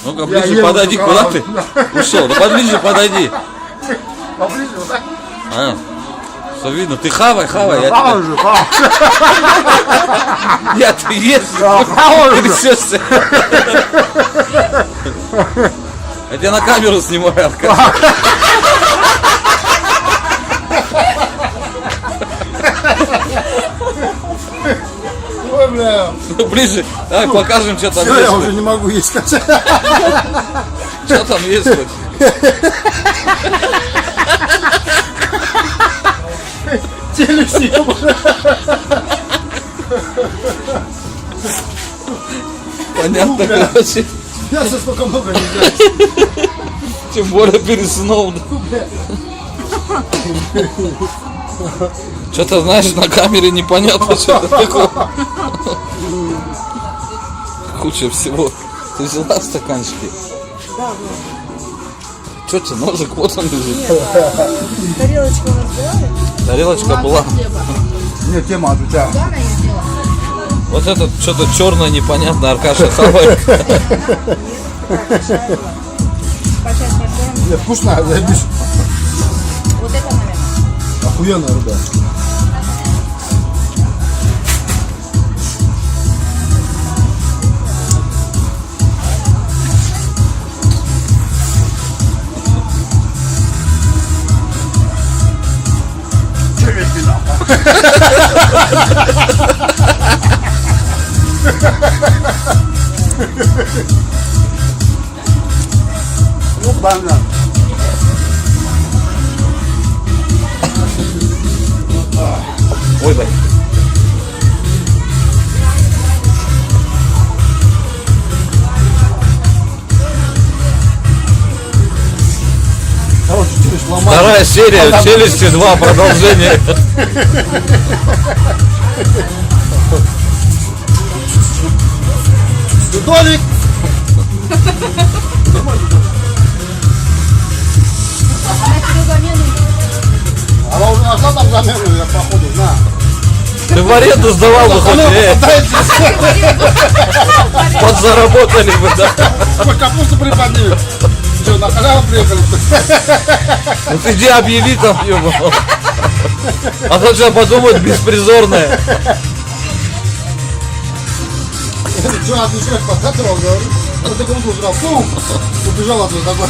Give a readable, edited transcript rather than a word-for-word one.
Ну-ка, ближе подойди, куда ты ушел? Ну поближе подойди. Поближе, вот так? Все видно, ты хавай, я Хавай же, хавай. Я ты ешь, хавай же. трясешься. Я тебя на камеру снимаю, Аркадий. Ой, бля. Ну, ближе, давай покажем, что там Всё, есть. я уже не могу есть. Что там есть хоть? Челюсти. Понятно, короче. Мяса столько много нельзя. Тем более перед сном. Что-то, знаешь, на камере непонятно, что это такое. Куча всего. Ты взяла стаканчики? Да, Что тебе, ножик, вот он лежит. тарелочка у нас была? Тарелочка была. Нет, тема от тебя. Вот этот что-то черное непонятно, Аркаша, хавай. По части формы. Нет, вкусная, заебись. Вот это, наверное. Охуенная рыба. Ну, банан. Ой, бай. Короче, челюсть ломать. Вторая серия, челюсти 2, продолжение. Толик! Она уже нашла там замену, я походу, на. Ты в аренду сдавал бы хоть, подзаработали бы, да. Хоть капусту приподнимет. Что, на халяву приехали? Ну ты иди объяви там, ё-моё. А то что подумать, беспризорная. Что, отвечаешь, подсадывал, говорю. Вот так он убежал, пум, убежал оттуда такой.